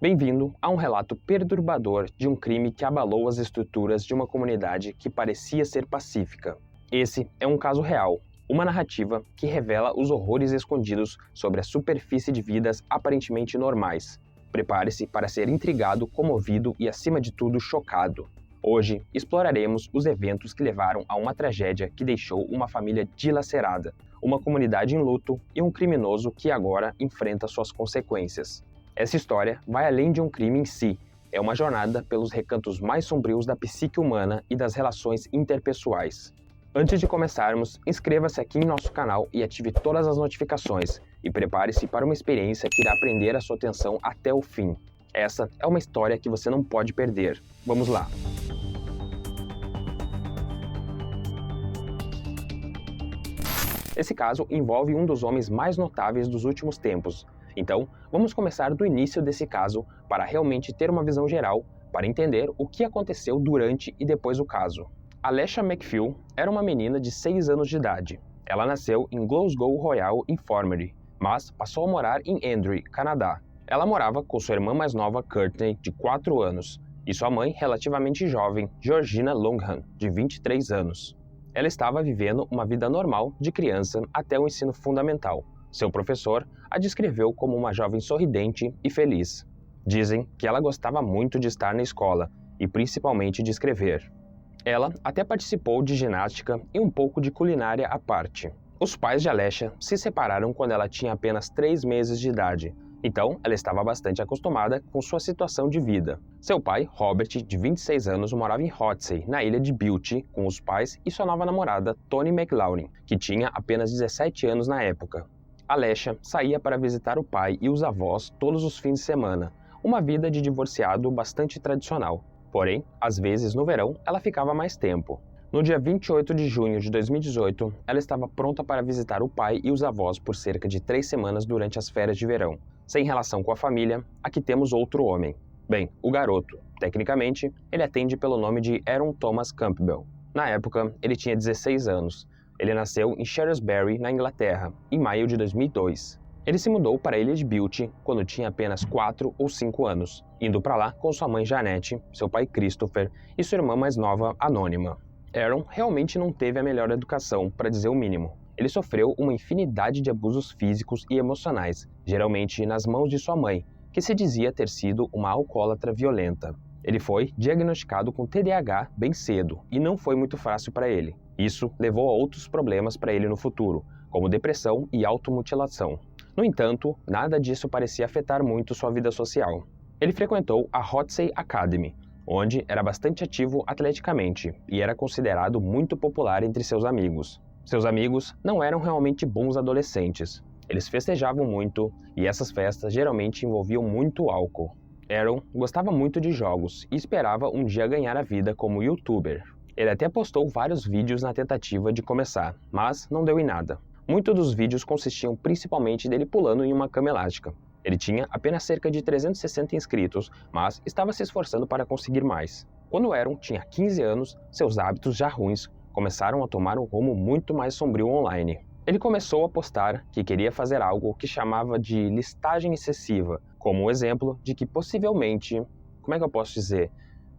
Bem-vindo a um relato perturbador de um crime que abalou as estruturas de uma comunidade que parecia ser pacífica. Esse é um caso real, uma narrativa que revela os horrores escondidos sobre a superfície de vidas aparentemente normais. Prepare-se para ser intrigado, comovido e, acima de tudo, chocado. Hoje, exploraremos os eventos que levaram a uma tragédia que deixou uma família dilacerada, uma comunidade em luto e um criminoso que agora enfrenta suas consequências. Essa história vai além de um crime em si, é uma jornada pelos recantos mais sombrios da psique humana e das relações interpessoais. Antes de começarmos, inscreva-se aqui em nosso canal e ative todas as notificações, e prepare-se para uma experiência que irá prender a sua atenção até o fim. Essa é uma história que você não pode perder. Vamos lá! Esse caso envolve um dos homens mais notáveis dos últimos tempos. Então, vamos começar do início desse caso para realmente ter uma visão geral, para entender o que aconteceu durante e depois do caso. Alesha McPhail era uma menina de 6 anos de idade. Ela nasceu em Glasgow Royal Infirmary, mas passou a morar em Andrew, Canadá. Ela morava com sua irmã mais nova, Courtney, de 4 anos, e sua mãe, relativamente jovem, Georgina Longham, de 23 anos. Ela estava vivendo uma vida normal de criança até o ensino fundamental. Seu professor a descreveu como uma jovem sorridente e feliz. Dizem que ela gostava muito de estar na escola e principalmente de escrever. Ela até participou de ginástica e um pouco de culinária à parte. Os pais de Alesha se separaram quando ela tinha apenas 3 meses de idade, então ela estava bastante acostumada com sua situação de vida. Seu pai, Robert, de 26 anos, morava em Hotsey, na ilha de Bute, com os pais e sua nova namorada, Toni McLaurin, que tinha apenas 17 anos na época. Alesha saía para visitar o pai e os avós todos os fins de semana, uma vida de divorciado bastante tradicional. Porém, às vezes no verão, ela ficava mais tempo. No dia 28 de junho de 2018, ela estava pronta para visitar o pai e os avós por cerca de 3 semanas durante as férias de verão. Sem relação com a família, aqui temos outro homem. Bem, o garoto. Tecnicamente, ele atende pelo nome de Aaron Thomas Campbell. Na época, ele tinha 16 anos. Ele nasceu em Shrewsbury, na Inglaterra, em maio de 2002. Ele se mudou para a ilha de Bute quando tinha apenas 4 ou 5 anos, indo para lá com sua mãe Janete, seu pai Christopher e sua irmã mais nova, Anônima. Aaron realmente não teve a melhor educação, para dizer o mínimo. Ele sofreu uma infinidade de abusos físicos e emocionais, geralmente nas mãos de sua mãe, que se dizia ter sido uma alcoólatra violenta. Ele foi diagnosticado com TDAH bem cedo e não foi muito fácil para ele. Isso levou a outros problemas para ele no futuro, como depressão e automutilação. No entanto, nada disso parecia afetar muito sua vida social. Ele frequentou a Hotsey Academy, onde era bastante ativo atleticamente e era considerado muito popular entre seus amigos. Seus amigos não eram realmente bons adolescentes. Eles festejavam muito e essas festas geralmente envolviam muito álcool. Aaron gostava muito de jogos e esperava um dia ganhar a vida como youtuber. Ele até postou vários vídeos na tentativa de começar, mas não deu em nada. Muitos dos vídeos consistiam principalmente dele pulando em uma cama elástica. Ele tinha apenas cerca de 360 inscritos, mas estava se esforçando para conseguir mais. Quando Aaron tinha 15 anos, seus hábitos já ruins começaram a tomar um rumo muito mais sombrio online. Ele começou a postar que queria fazer algo que chamava de listagem excessiva, como um exemplo de que possivelmente,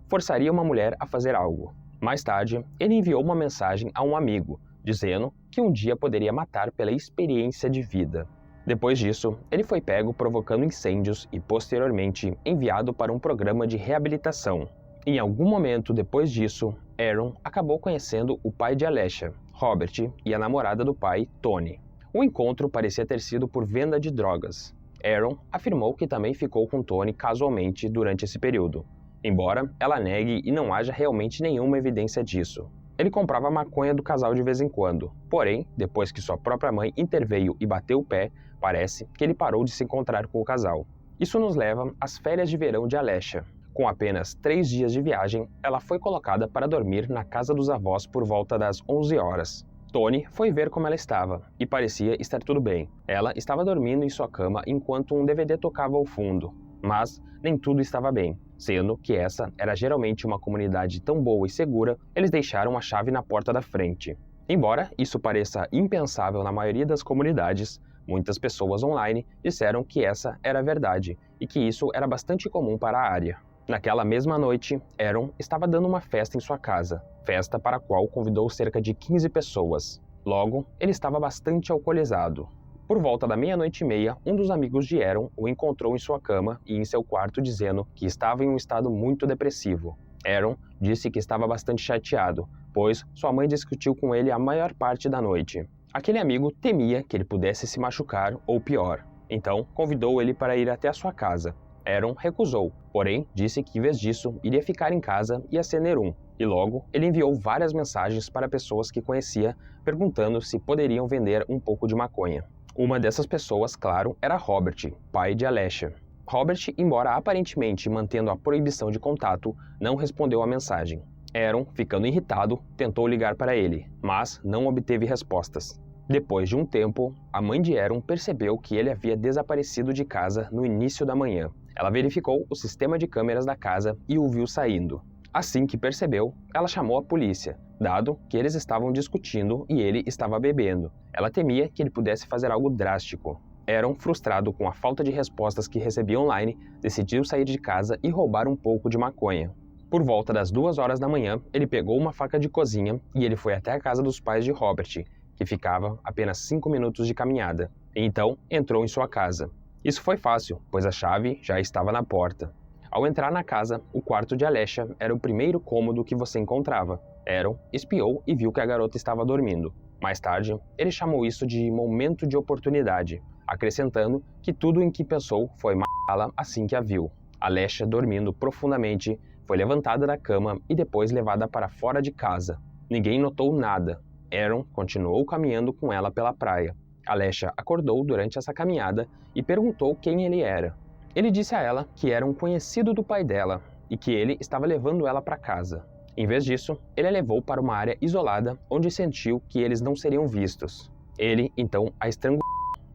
forçaria uma mulher a fazer algo. Mais tarde, ele enviou uma mensagem a um amigo, dizendo que um dia poderia matar pela experiência de vida. Depois disso, ele foi pego provocando incêndios e, posteriormente, enviado para um programa de reabilitação. Em algum momento depois disso, Aaron acabou conhecendo o pai de Alesha, Robert, e a namorada do pai, Toni. O encontro parecia ter sido por venda de drogas. Aaron afirmou que também ficou com Toni casualmente durante esse período, embora ela negue e não haja realmente nenhuma evidência disso. Ele comprava maconha do casal de vez em quando, porém, depois que sua própria mãe interveio e bateu o pé, parece que ele parou de se encontrar com o casal. Isso nos leva às férias de verão de Alesha. Com apenas 3 dias de viagem, ela foi colocada para dormir na casa dos avós por volta das 11 horas. Toni foi ver como ela estava, e parecia estar tudo bem. Ela estava dormindo em sua cama enquanto um DVD tocava ao fundo. Mas nem tudo estava bem. Sendo que essa era geralmente uma comunidade tão boa e segura, eles deixaram a chave na porta da frente. Embora isso pareça impensável na maioria das comunidades, Muitas pessoas online disseram que essa era a verdade e que isso era bastante comum para a área. Naquela mesma noite, Aaron estava dando uma festa em sua casa, festa para a qual convidou cerca de 15 pessoas. Logo, ele estava bastante alcoolizado. Por volta da 00:30, um dos amigos de Aaron o encontrou em sua cama e em seu quarto dizendo que estava em um estado muito depressivo. Aaron disse que estava bastante chateado, pois sua mãe discutiu com ele a maior parte da noite. Aquele amigo temia que ele pudesse se machucar ou pior, então convidou ele para ir até a sua casa. Aaron recusou, porém disse que em vez disso iria ficar em casa e acender um, e logo ele enviou várias mensagens para pessoas que conhecia perguntando se poderiam vender um pouco de maconha. Uma dessas pessoas, claro, era Robert, pai de Alesha. Robert, embora aparentemente mantendo a proibição de contato, não respondeu à mensagem. Aaron, ficando irritado, tentou ligar para ele, mas não obteve respostas. Depois de um tempo, a mãe de Aaron percebeu que ele havia desaparecido de casa no início da manhã. Ela verificou o sistema de câmeras da casa e o viu saindo. Assim que percebeu, ela chamou a polícia, dado que eles estavam discutindo e ele estava bebendo. Ela temia que ele pudesse fazer algo drástico. Aaron, frustrado com a falta de respostas que recebia online, decidiu sair de casa e roubar um pouco de maconha. Por volta das 2 horas da manhã, ele pegou uma faca de cozinha e ele foi até a casa dos pais de Robert, que ficava a apenas 5 minutos de caminhada, e então entrou em sua casa. Isso foi fácil, pois a chave já estava na porta. Ao entrar na casa, o quarto de Alesha era o primeiro cômodo que você encontrava. Aaron espiou e viu que a garota estava dormindo. Mais tarde, ele chamou isso de momento de oportunidade, acrescentando que tudo em que pensou foi matá-la assim que a viu. Alesha, dormindo profundamente, foi levantada da cama e depois levada para fora de casa. Ninguém notou nada. Aaron continuou caminhando com ela pela praia. Alesha acordou durante essa caminhada e perguntou quem ele era. Ele disse a ela que era um conhecido do pai dela e que ele estava levando ela para casa. Em vez disso, ele a levou para uma área isolada onde sentiu que eles não seriam vistos. Ele, então, a estrangulou,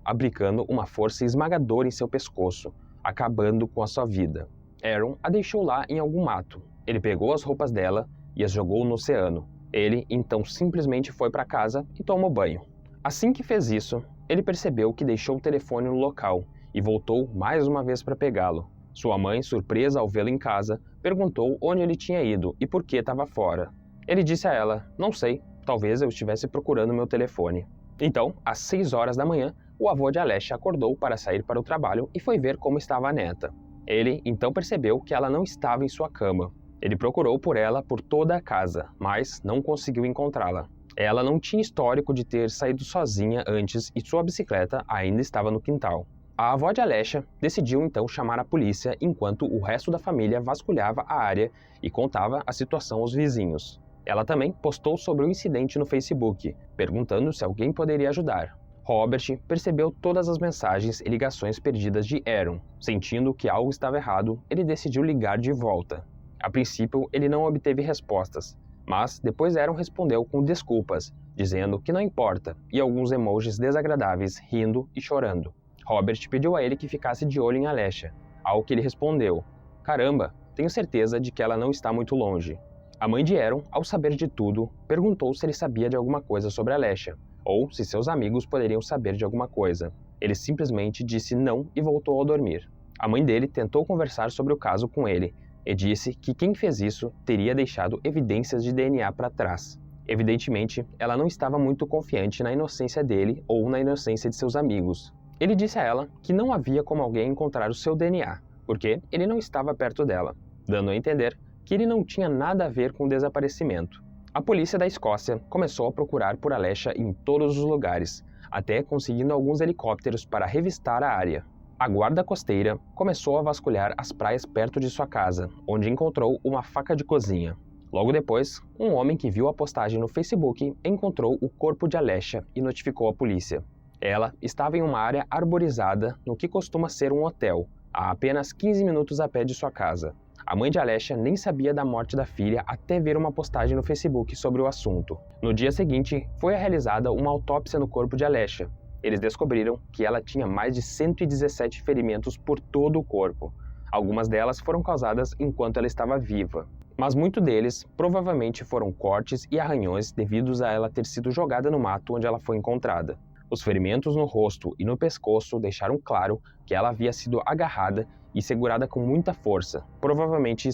aplicando uma força esmagadora em seu pescoço, acabando com a sua vida. Aaron a deixou lá em algum mato. Ele pegou as roupas dela e as jogou no oceano. Ele, então, simplesmente foi para casa e tomou banho. Assim que fez isso, ele percebeu que deixou o telefone no local e voltou mais uma vez para pegá-lo. Sua mãe, surpresa ao vê-lo em casa, perguntou onde ele tinha ido e por que estava fora. Ele disse a ela, não sei, talvez eu estivesse procurando meu telefone. Então, às 6 horas da manhã, o avô de Alesha acordou para sair para o trabalho e foi ver como estava a neta. Ele, então, percebeu que ela não estava em sua cama. Ele procurou por ela por toda a casa, mas não conseguiu encontrá-la. Ela não tinha histórico de ter saído sozinha antes e sua bicicleta ainda estava no quintal. A avó de Alesha decidiu então chamar a polícia enquanto o resto da família vasculhava a área e contava a situação aos vizinhos. Ela também postou sobre o incidente no Facebook, perguntando se alguém poderia ajudar. Robert percebeu todas as mensagens e ligações perdidas de Aaron. Sentindo que algo estava errado, ele decidiu ligar de volta. A princípio, ele não obteve respostas, mas depois Aaron respondeu com desculpas, dizendo que não importa, e alguns emojis desagradáveis, rindo e chorando. Robert pediu a ele que ficasse de olho em Alesha, ao que ele respondeu, caramba, tenho certeza de que ela não está muito longe. A mãe de Aaron, ao saber de tudo, perguntou se ele sabia de alguma coisa sobre Alesha, ou se seus amigos poderiam saber de alguma coisa. Ele simplesmente disse não e voltou a dormir. A mãe dele tentou conversar sobre o caso com ele, e disse que quem fez isso teria deixado evidências de DNA para trás. Evidentemente, ela não estava muito confiante na inocência dele ou na inocência de seus amigos. Ele disse a ela que não havia como alguém encontrar o seu DNA, porque ele não estava perto dela, dando a entender que ele não tinha nada a ver com o desaparecimento. A polícia da Escócia começou a procurar por Alesha em todos os lugares, até conseguindo alguns helicópteros para revistar a área. A guarda costeira começou a vasculhar as praias perto de sua casa, onde encontrou uma faca de cozinha. Logo depois, um homem que viu a postagem no Facebook encontrou o corpo de Alesha e notificou a polícia. Ela estava em uma área arborizada no que costuma ser um hotel, a apenas 15 minutos a pé de sua casa. A mãe de Alesha nem sabia da morte da filha até ver uma postagem no Facebook sobre o assunto. No dia seguinte, foi realizada uma autópsia no corpo de Alesha. Eles descobriram que ela tinha mais de 117 ferimentos por todo o corpo. Algumas delas foram causadas enquanto ela estava viva, mas muitos deles provavelmente foram cortes e arranhões devidos a ela ter sido jogada no mato onde ela foi encontrada. Os ferimentos no rosto e no pescoço deixaram claro que ela havia sido agarrada e segurada com muita força, provavelmente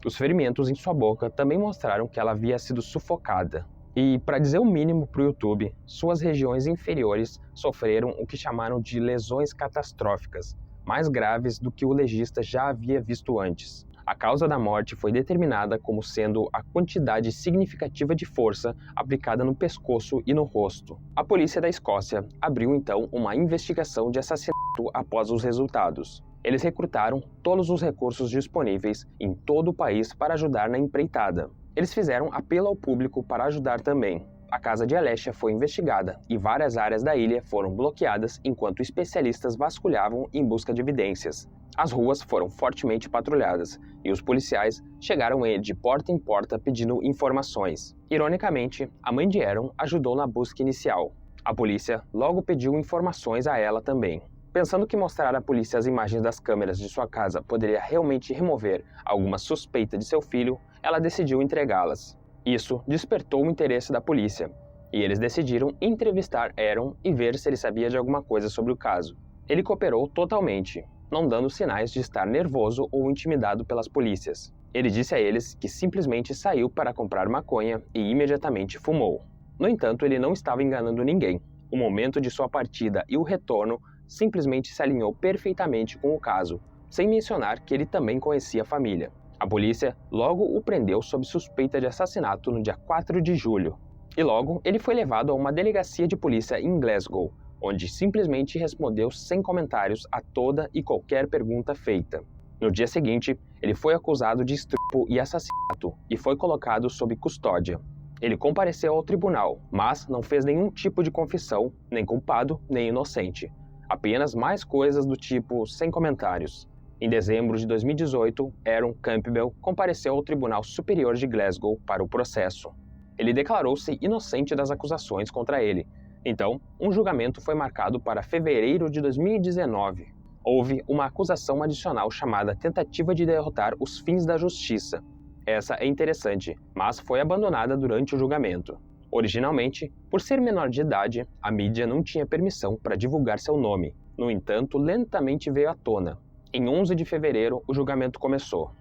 Os ferimentos em sua boca também mostraram que ela havia sido sufocada. E, para dizer o mínimo para o YouTube, suas regiões inferiores sofreram o que chamaram de lesões catastróficas, mais graves do que o legista já havia visto antes. A causa da morte foi determinada como sendo a quantidade significativa de força aplicada no pescoço e no rosto. A polícia da Escócia abriu então uma investigação de assassinato após os resultados. Eles recrutaram todos os recursos disponíveis em todo o país para ajudar na empreitada. Eles fizeram apelo ao público para ajudar também. A casa de Alessia foi investigada e várias áreas da ilha foram bloqueadas enquanto especialistas vasculhavam em busca de evidências. As ruas foram fortemente patrulhadas e os policiais chegaram de porta em porta pedindo informações. Ironicamente, a mãe de Aaron ajudou na busca inicial. A polícia logo pediu informações a ela também. Pensando que mostrar à polícia as imagens das câmeras de sua casa poderia realmente remover alguma suspeita de seu filho, ela decidiu entregá-las. Isso despertou o interesse da polícia, e eles decidiram entrevistar Aaron e ver se ele sabia de alguma coisa sobre o caso. Ele cooperou totalmente, não dando sinais de estar nervoso ou intimidado pelas polícias. Ele disse a eles que simplesmente saiu para comprar maconha e imediatamente fumou. No entanto, ele não estava enganando ninguém. O momento de sua partida e o retorno simplesmente se alinhou perfeitamente com o caso, sem mencionar que ele também conhecia a família. A polícia logo o prendeu sob suspeita de assassinato no dia 4 de julho. E logo ele foi levado a uma delegacia de polícia em Glasgow, onde simplesmente respondeu sem comentários a toda e qualquer pergunta feita. No dia seguinte, ele foi acusado de estupro e assassinato e foi colocado sob custódia. Ele compareceu ao tribunal, mas não fez nenhum tipo de confissão, nem culpado, nem inocente. Apenas mais coisas do tipo sem comentários. Em dezembro de 2018, Aaron Campbell compareceu ao Tribunal Superior de Glasgow para o processo. Ele declarou-se inocente das acusações contra ele. Então, um julgamento foi marcado para fevereiro de 2019. Houve uma acusação adicional chamada tentativa de derrotar os fins da justiça. Essa é interessante, mas foi abandonada durante o julgamento. Originalmente, por ser menor de idade, a mídia não tinha permissão para divulgar seu nome. No entanto, lentamente veio à tona. Em 11 de fevereiro, o julgamento começou.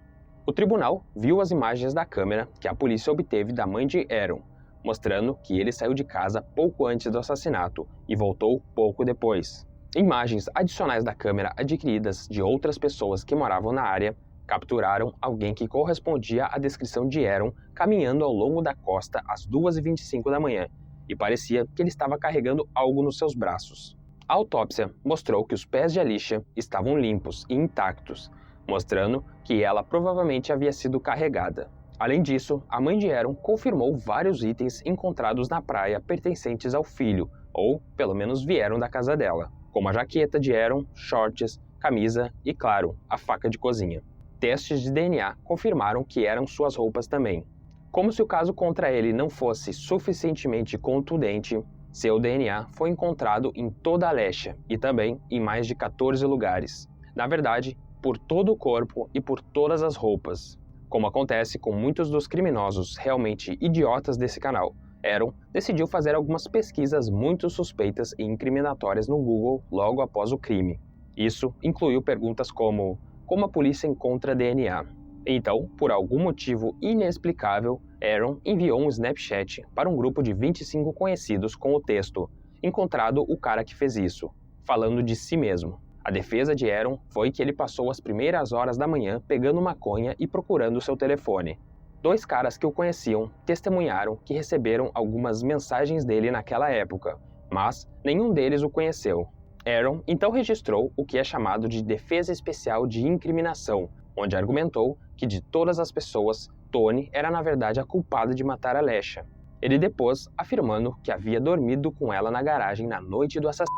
O tribunal viu as imagens da câmera que a polícia obteve da mãe de Aaron, mostrando que ele saiu de casa pouco antes do assassinato e voltou pouco depois. Imagens adicionais da câmera adquiridas de outras pessoas que moravam na área capturaram alguém que correspondia à descrição de Aaron caminhando ao longo da costa às 2h25 da manhã, e parecia que ele estava carregando algo nos seus braços. A autópsia mostrou que os pés de Alessia estavam limpos e intactos, mostrando que ela provavelmente havia sido carregada. Além disso, a mãe de Aaron confirmou vários itens encontrados na praia pertencentes ao filho, ou pelo menos vieram da casa dela, como a jaqueta de Aaron, shorts, camisa e, claro, a faca de cozinha. Testes de DNA confirmaram que eram suas roupas também. Como se o caso contra ele não fosse suficientemente contundente, seu DNA foi encontrado em toda a Alessia e também em mais de 14 lugares. Na verdade, por todo o corpo e por todas as roupas. Como acontece com muitos dos criminosos realmente idiotas desse canal, Aaron decidiu fazer algumas pesquisas muito suspeitas e incriminatórias no Google logo após o crime. Isso incluiu perguntas como a polícia encontra DNA? Então, por algum motivo inexplicável, Aaron enviou um Snapchat para um grupo de 25 conhecidos com o texto "Encontrado o cara que fez isso", falando de si mesmo. A defesa de Aaron foi que ele passou as primeiras horas da manhã pegando maconha e procurando seu telefone. 2 caras que o conheciam testemunharam que receberam algumas mensagens dele naquela época, mas nenhum deles o conheceu. Aaron então registrou o que é chamado de defesa especial de incriminação, onde argumentou que de todas as pessoas, Toni era na verdade a culpada de matar Alessia. Ele depôs afirmando que havia dormido com ela na garagem na noite do assassinato.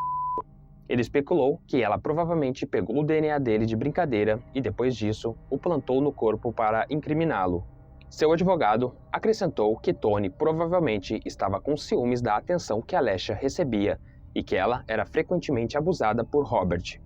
Ele especulou que ela provavelmente pegou o DNA dele de brincadeira e depois disso o plantou no corpo para incriminá-lo. Seu advogado acrescentou que Toni provavelmente estava com ciúmes da atenção que Alessia recebia e que ela era frequentemente abusada por Robert.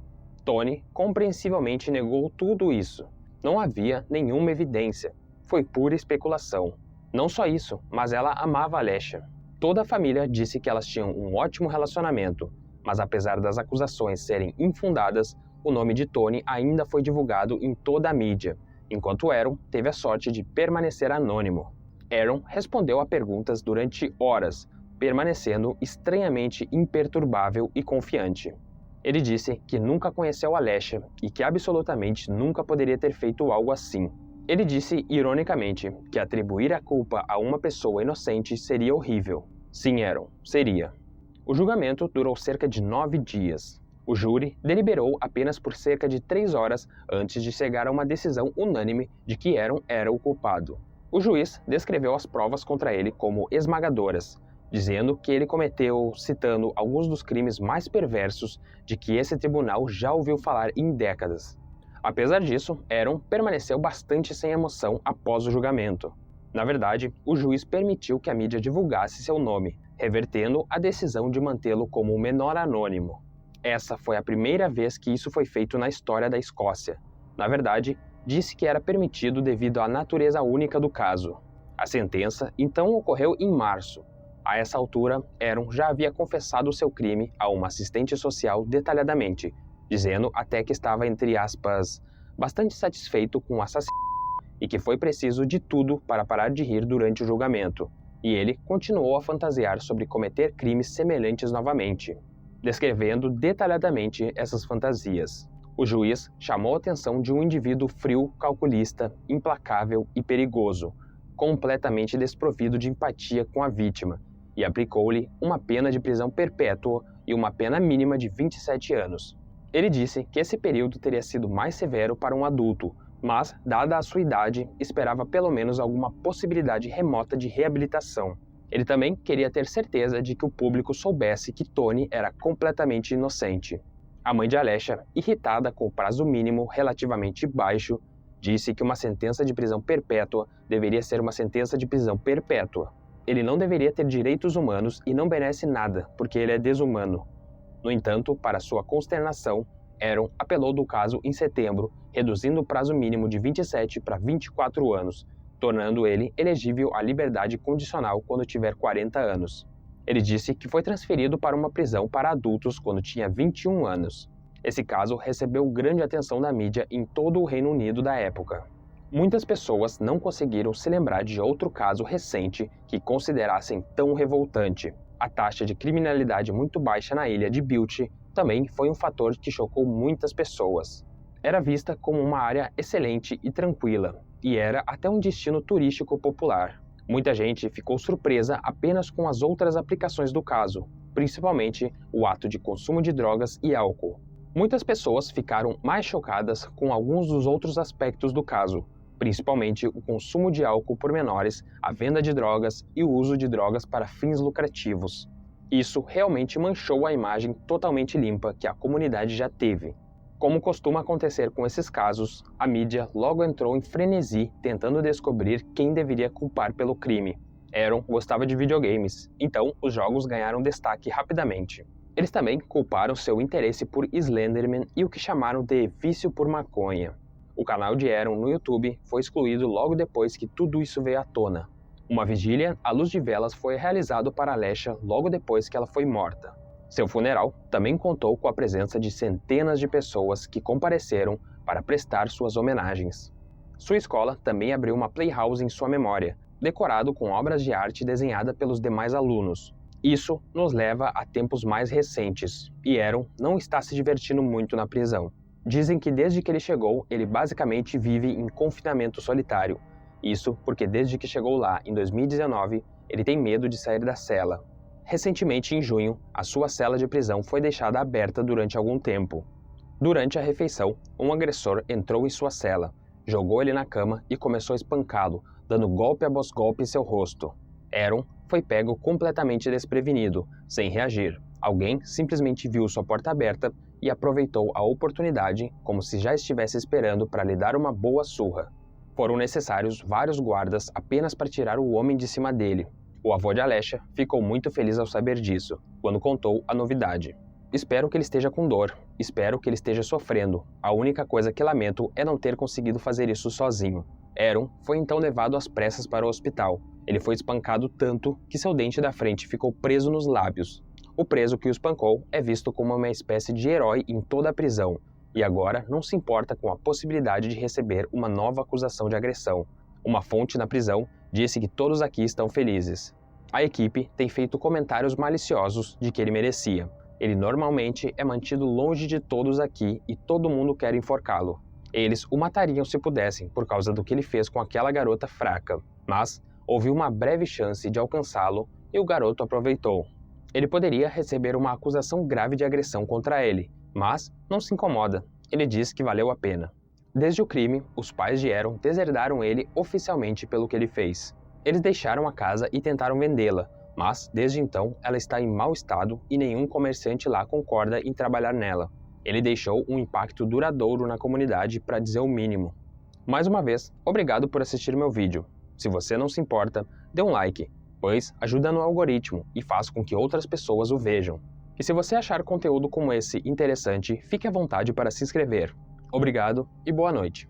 Toni compreensivelmente negou tudo isso. Não havia nenhuma evidência. Foi pura especulação. Não só isso, mas ela amava Alessia. Toda a família disse que elas tinham um ótimo relacionamento, mas apesar das acusações serem infundadas, o nome de Tony ainda foi divulgado em toda a mídia, enquanto Aaron teve a sorte de permanecer anônimo. Aaron respondeu a perguntas durante horas, permanecendo estranhamente imperturbável e confiante. Ele disse que nunca conheceu Alesha e que absolutamente nunca poderia ter feito algo assim. Ele disse, ironicamente, que atribuir a culpa a uma pessoa inocente seria horrível. Sim, Aaron, seria. O julgamento durou cerca de 9 dias. O júri deliberou apenas por cerca de 3 horas antes de chegar a uma decisão unânime de que Aaron era o culpado. O juiz descreveu as provas contra ele como esmagadoras, dizendo que ele cometeu, citando alguns dos crimes mais perversos de que esse tribunal já ouviu falar em décadas. Apesar disso, Aaron permaneceu bastante sem emoção após o julgamento. Na verdade, o juiz permitiu que a mídia divulgasse seu nome, revertendo a decisão de mantê-lo como o menor anônimo. Essa foi a primeira vez que isso foi feito na história da Escócia. Na verdade, disse que era permitido devido à natureza única do caso. A sentença, então, ocorreu em março. A essa altura, Aaron já havia confessado seu crime a uma assistente social detalhadamente, dizendo até que estava, entre aspas, bastante satisfeito com o assassinato e que foi preciso de tudo para parar de rir durante o julgamento. E ele continuou a fantasiar sobre cometer crimes semelhantes novamente, descrevendo detalhadamente essas fantasias. O juiz chamou a atenção de um indivíduo frio, calculista, implacável e perigoso, completamente desprovido de empatia com a vítima, e aplicou-lhe uma pena de prisão perpétua e uma pena mínima de 27 anos. Ele disse que esse período teria sido mais severo para um adulto, mas, dada a sua idade, esperava pelo menos alguma possibilidade remota de reabilitação. Ele também queria ter certeza de que o público soubesse que Tony era completamente inocente. A mãe de Alesha, irritada com o prazo mínimo relativamente baixo, disse que uma sentença de prisão perpétua deveria ser uma sentença de prisão perpétua. Ele não deveria ter direitos humanos e não merece nada, porque ele é desumano. No entanto, para sua consternação, Aaron apelou do caso em setembro, reduzindo o prazo mínimo de 27 para 24 anos, tornando ele elegível à liberdade condicional quando tiver 40 anos. Ele disse que foi transferido para uma prisão para adultos quando tinha 21 anos. Esse caso recebeu grande atenção da mídia em todo o Reino Unido da época. Muitas pessoas não conseguiram se lembrar de outro caso recente que considerassem tão revoltante. A taxa de criminalidade muito baixa na ilha de Bute também foi um fator que chocou muitas pessoas. Era vista como uma área excelente e tranquila, e era até um destino turístico popular. Muita gente ficou surpresa apenas com as outras aplicações do caso, principalmente o ato de consumo de drogas e álcool. Muitas pessoas ficaram mais chocadas com alguns dos outros aspectos do caso, principalmente o consumo de álcool por menores, a venda de drogas e o uso de drogas para fins lucrativos. Isso realmente manchou a imagem totalmente limpa que a comunidade já teve. Como costuma acontecer com esses casos, a mídia logo entrou em frenesi tentando descobrir quem deveria culpar pelo crime. Aaron gostava de videogames, então os jogos ganharam destaque rapidamente. Eles também culparam seu interesse por Slenderman e o que chamaram de vício por maconha. O canal de Aaron no YouTube foi excluído logo depois que tudo isso veio à tona. Uma vigília à luz de velas foi realizado para Alesha logo depois que ela foi morta. Seu funeral também contou com a presença de centenas de pessoas que compareceram para prestar suas homenagens. Sua escola também abriu uma playhouse em sua memória, decorado com obras de arte desenhadas pelos demais alunos. Isso nos leva a tempos mais recentes, e Aaron não está se divertindo muito na prisão. Dizem que desde que ele chegou, ele basicamente vive em confinamento solitário. Isso porque desde que chegou lá, em 2019, ele tem medo de sair da cela. Recentemente, em junho, a sua cela de prisão foi deixada aberta durante algum tempo. Durante a refeição, um agressor entrou em sua cela, jogou ele na cama e começou a espancá-lo, dando golpe após golpe em seu rosto. Aaron foi pego completamente desprevenido, sem reagir. Alguém simplesmente viu sua porta aberta e aproveitou a oportunidade como se já estivesse esperando para lhe dar uma boa surra. Foram necessários vários guardas apenas para tirar o homem de cima dele. O avô de Alesha ficou muito feliz ao saber disso, quando contou a novidade. Espero que ele esteja com dor, espero que ele esteja sofrendo. A única coisa que lamento é não ter conseguido fazer isso sozinho. Aaron foi então levado às pressas para o hospital. Ele foi espancado tanto que seu dente da frente ficou preso nos lábios. O preso que o espancou é visto como uma espécie de herói em toda a prisão, e agora não se importa com a possibilidade de receber uma nova acusação de agressão. Uma fonte na prisão disse que todos aqui estão felizes. A equipe tem feito comentários maliciosos de que ele merecia. Ele normalmente é mantido longe de todos aqui e todo mundo quer enforcá-lo. Eles o matariam se pudessem por causa do que ele fez com aquela garota fraca, mas houve uma breve chance de alcançá-lo e o garoto aproveitou. Ele poderia receber uma acusação grave de agressão contra ele, mas não se incomoda. Ele diz que valeu a pena. Desde o crime, os pais de Aaron deserdaram ele oficialmente pelo que ele fez. Eles deixaram a casa e tentaram vendê-la, mas desde então ela está em mau estado e nenhum comerciante lá concorda em trabalhar nela. Ele deixou um impacto duradouro na comunidade, para dizer o mínimo. Mais uma vez, obrigado por assistir meu vídeo. Se você não se importa, dê um like, pois ajuda no algoritmo e faz com que outras pessoas o vejam. E se você achar conteúdo como esse interessante, fique à vontade para se inscrever. Obrigado e boa noite.